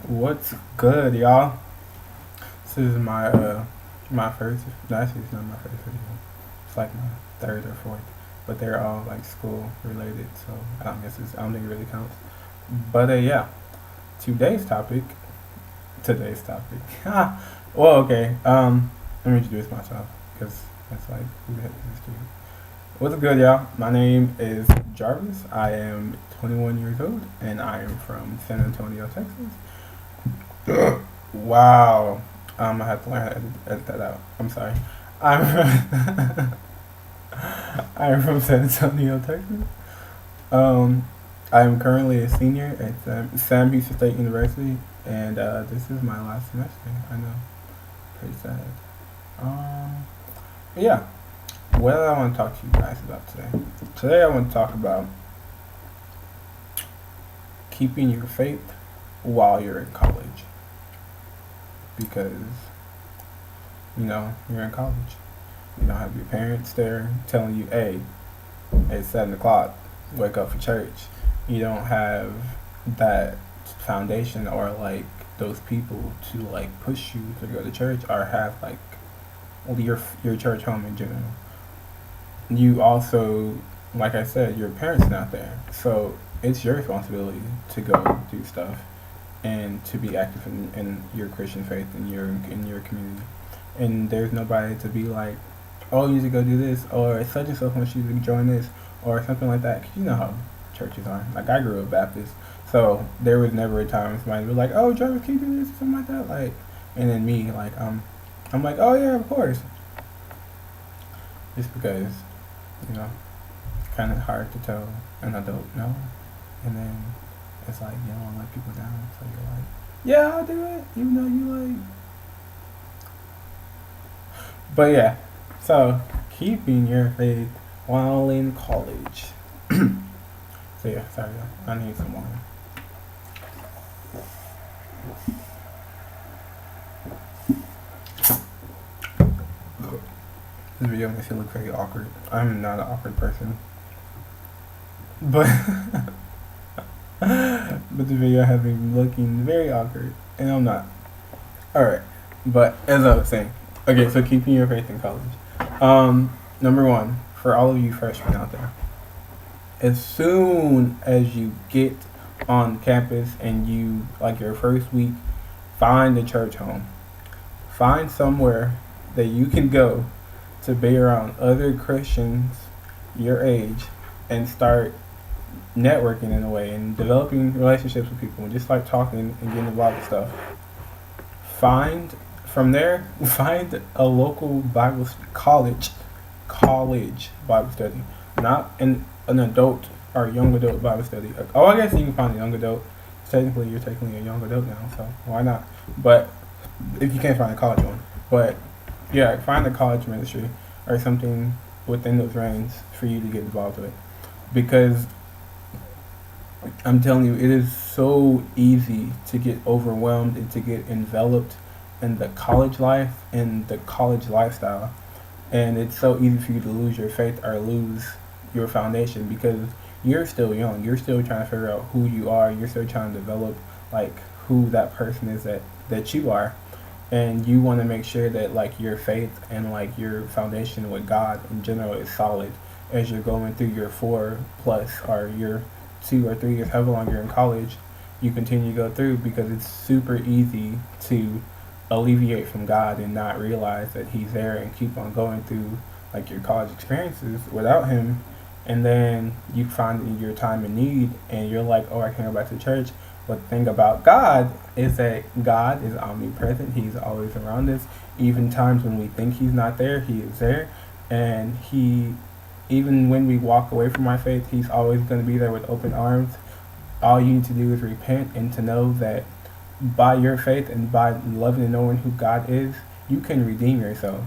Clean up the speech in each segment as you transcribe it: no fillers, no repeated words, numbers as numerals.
What's good, y'all? This is my first. No, actually, it's not my first video. It's like my third or fourth, but they're all like school related, so I don't think it really counts. But yeah, today's topic. Today's topic. Well, okay. Let me introduce myself because that's like who the heck is this dude? What's good, y'all? My name is Jarvis. I am 21 years old, and I am from San Antonio, Texas. Wow. I have to learn how to edit that out. I'm sorry. I'm from, I'm from San Antonio, Texas. I am currently a senior at Sam Houston State University, and this is my last semester. I know, pretty sad. Um, but yeah, what do I want to talk to you guys about today? Today I want to talk about keeping your faith while you're in college, because you're in college. You don't have your parents there telling you, "Hey, it's 7 o'clock. Wake up for church." You don't have that foundation or like those people to like push you to go to church or have like your church home in general. You also, like I said, your parents not there, so it's your responsibility to go do stuff and to be active in your Christian faith in your community. And there's nobody to be like, "Oh, you need to go do this," or "Such and such wants you to join this," or something like that. 'Cause you know how churches are. Like I grew up Baptist, so there was never a time somebody was like, "Oh, Jarvis, can you do this?" or something like that. Like, and then me, like, I'm like, "Oh yeah, of course," just because, it's kind of hard to tell an adult no, and then it's like you don't want to let people down, so you're like, "Yeah, I'll do it," even though you like. But yeah, so keeping your faith while in college. So yeah, sorry, I need some water. This video makes me look very awkward. I'm not an awkward person, but but the video has me looking very awkward, and I'm not. All right, but as I was saying, okay, so keeping your faith in college. Number one, for all of you freshmen out there, as soon as you get on campus and you like your first week, find a church home. Find somewhere that you can go to be around other Christians your age and start networking in a way and developing relationships with people and just like talking and getting involved with stuff. Find from there, find a local college Bible study, not an adult or young adult Bible study. Oh, I guess you can find a young adult. Technically, you're technically a young adult now, so why not? But if you can't find a college one, but yeah, find a college ministry or something within those range for you to get involved with, because I'm telling you, it is so easy to get overwhelmed and to get enveloped in the college life and the college lifestyle. And it's so easy for you to lose your faith or lose your foundation because you're still young. You're still trying to figure out who you are. You're still trying to develop like who that person is that you are. And you want to make sure that like your faith and like your foundation with God in general is solid as you're going through your 4 plus or your 2 or 3 years, however long you're in college, you continue to go through because it's super easy to alleviate from God and not realize that He's there and keep on going through like your college experiences without Him. And then you find your time in need and you're like, "Oh, I can't go back to church." But the thing about God is that God is omnipresent. He's always around us. Even times when we think He's not there, He is there. And even when we walk away from our faith, He's always going to be there with open arms. All you need to do is repent and to know that by your faith and by loving and knowing who God is, you can redeem yourself.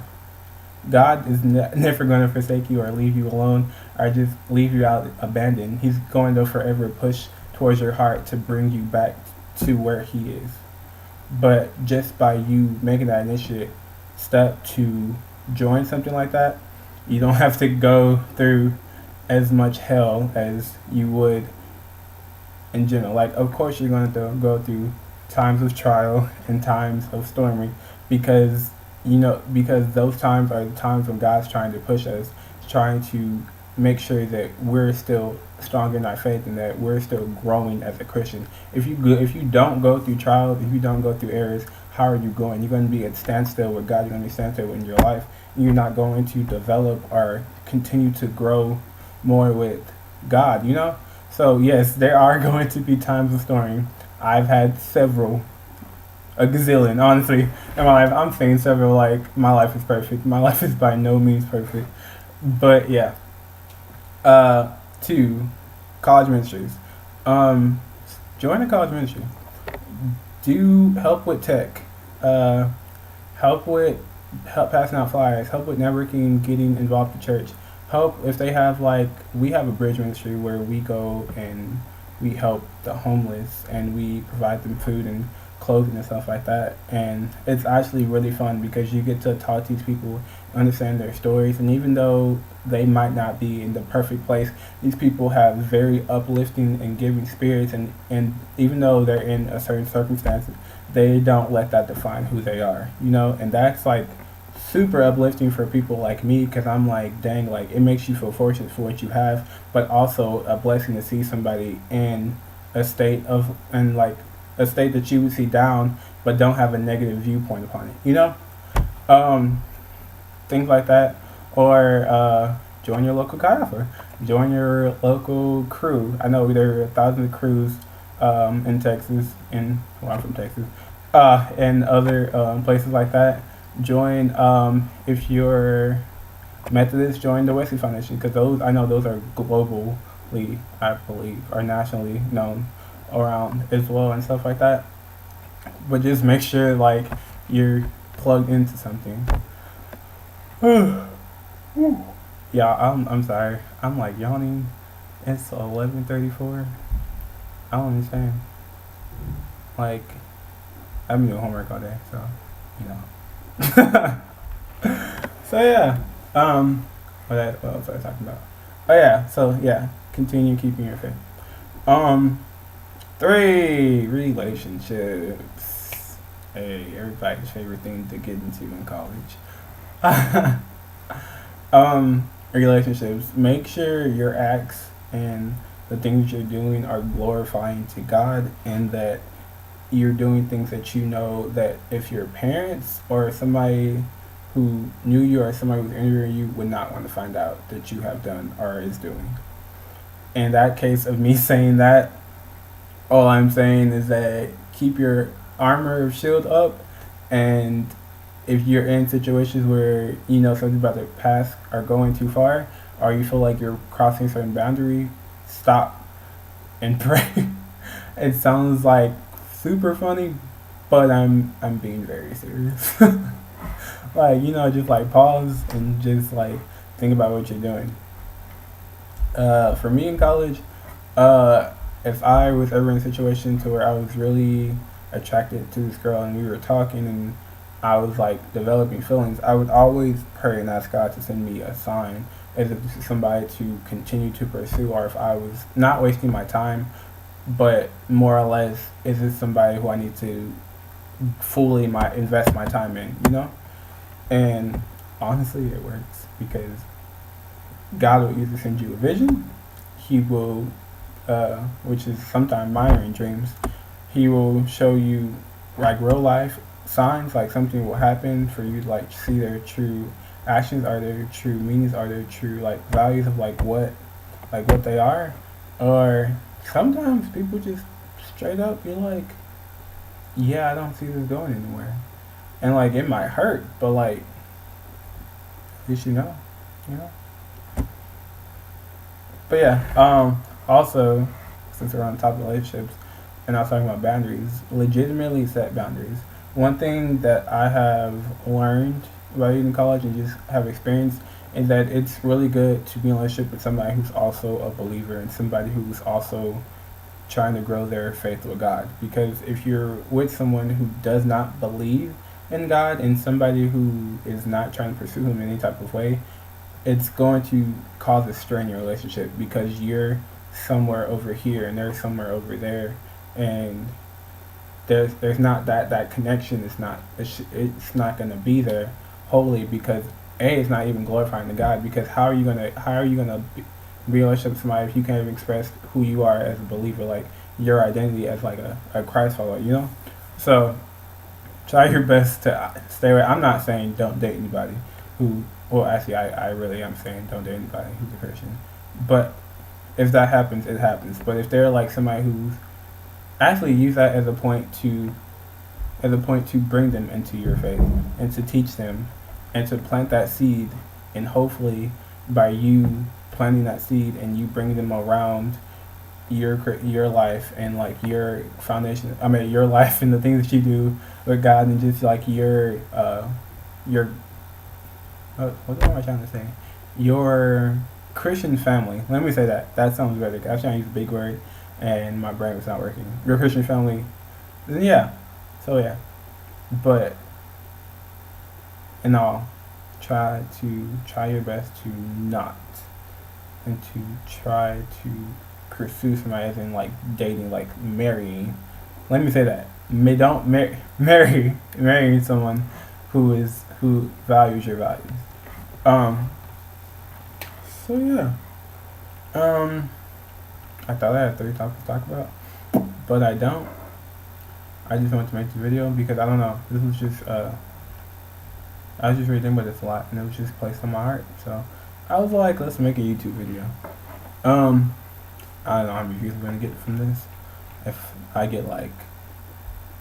God is never going to forsake you or leave you alone or just leave you out abandoned. He's going to forever push towards your heart to bring you back to where He is. But just by you making that initiative step to join something like that, you don't have to go through as much hell as you would in general. Like, of course, you're going to go through times of trial and times of storming, because because those times are the times when God's trying to push us, trying to make sure that we're still strong in our faith and that we're still growing as a Christian. If you don't go through trials, if you don't go through errors, how are you going? You're going to be at standstill with God. You're going to be standstill in your life. You're not going to develop or continue to grow more with God. So yes, there are going to be times of storming. I've had several, a gazillion, honestly, in my life. I'm saying several, like, my life is perfect. My life is by no means perfect. But yeah. Two, college ministries. Um, Join a college ministry. Do help with tech. Uh, help passing out flyers. Help with networking, getting involved in church. Help if they have, like, we have a bridge ministry where we go and we help the homeless and we provide them food and clothing and stuff like that. And it's actually really fun because you get to talk to these people, understand their stories, and even though they might not be in the perfect place, these people have very uplifting and giving spirits, and even though they're in a certain circumstance, they don't let that define who they are, and that's like super uplifting for people like me, because I'm like, dang, like, it makes you feel fortunate for what you have, but also a blessing to see somebody in a state of, and like a state that you would see down but don't have a negative viewpoint upon it, um things like that. Or join your local Chi Alpha, join your local crew. I know there are thousands of crews in Texas, I'm from Texas, and other places like that. Join, if you're Methodist, join the Wesley Foundation, because I know those are globally, I believe, or nationally known around as well and stuff like that. But just make sure, like, you're plugged into something. Yeah, I'm sorry. I'm like yawning. It's 11:34. I don't understand. Like, I've been doing homework all day, so So yeah. What else was I talking about? Oh yeah. So yeah, continue keeping your faith. Um, 3, relationships. Hey, everybody's favorite thing to get into in college. Relationships. Make sure your acts and the things you're doing are glorifying to God, and that you're doing things that that if your parents or somebody who knew you or somebody who's interviewing you would not want to find out that you have done or is doing. In that case of me saying that, all I'm saying is that keep your armor of shield up, and if you're in situations where something about the past are going too far, or you feel like you're crossing a certain boundary, stop and pray. It sounds like super funny, but I'm being very serious. Like, just like pause and just like think about what you're doing. For me in college, if I was ever in a situation to where I was really attracted to this girl and we were talking and I was like developing feelings, I would always pray and ask God to send me a sign, as if this is somebody to continue to pursue, or if I was not wasting my time, but more or less, is this somebody who I need to fully invest my time in. And honestly, it works, because God will either send you a vision, He will, which is sometimes minor in dreams, He will show you like real life signs, like something will happen for you to like see their true actions, are their true meanings, are their true like values of what they are. Or sometimes people just straight up be like, yeah, I don't see this going anywhere, and like it might hurt, but like at least you know. But yeah, also, since we're on top of relationships and I was talking about boundaries, legitimately set boundaries. One thing that I have learned about being in college and just have experienced is that it's really good to be in a relationship with somebody who's also a believer and somebody who's also trying to grow their faith with God. Because if you're with someone who does not believe in God and somebody who is not trying to pursue Him in any type of way, it's going to cause a strain in your relationship, because you're somewhere over here and they're somewhere over there, and there's not that connection. It's not gonna be there wholly because it's not even glorifying to God. Because how are you gonna be in a relationship with somebody if you can't even express who you are as a believer, like your identity as like a Christ follower, you know? So try your best to stay away. I'm not saying don't date anybody who, well, actually, I really am saying don't date anybody who's a Christian. But if that happens, it happens. But if they're like somebody who's actually use that as a point to bring them into your faith and to teach them and to plant that seed, and hopefully by you planting that seed and you bring them around your life and like your foundation, I mean your life and the things that you do with God, and just like your what am I trying to say, your Christian family, let me say that sounds better. I was trying to use a big word and my brain was not working. Your Christian family, then yeah, so yeah. But in all, try your best to not, and to try to pursue somebody as in like dating, like marrying. Let me say that. Don't marry someone who values your values. Um. So yeah. I thought I had 3 topics to talk about, but I don't. I just wanted to make the video because I don't know. This was just I was just reading about this a lot, and it was just placed on my heart. So I was like, let's make a YouTube video. I don't know how many views I'm gonna get from this. If I get like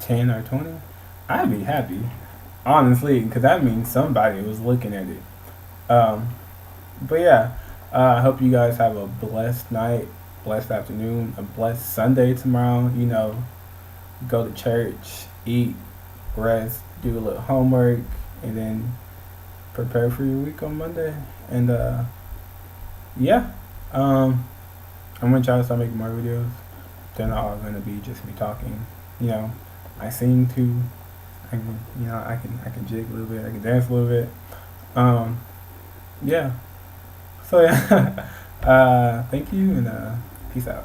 10 or 20, I'd be happy, honestly, because that means somebody was looking at it. But yeah, I hope you guys have a blessed night, blessed afternoon, a blessed Sunday tomorrow. You know, go to church, eat, rest, do a little homework, and then prepare for your week on Monday. And yeah, I'm gonna try to start making more videos. They're not all gonna be just me talking. You know, I sing too. I can jig a little bit. I can dance a little bit. Yeah. So yeah. Thank you, and peace out.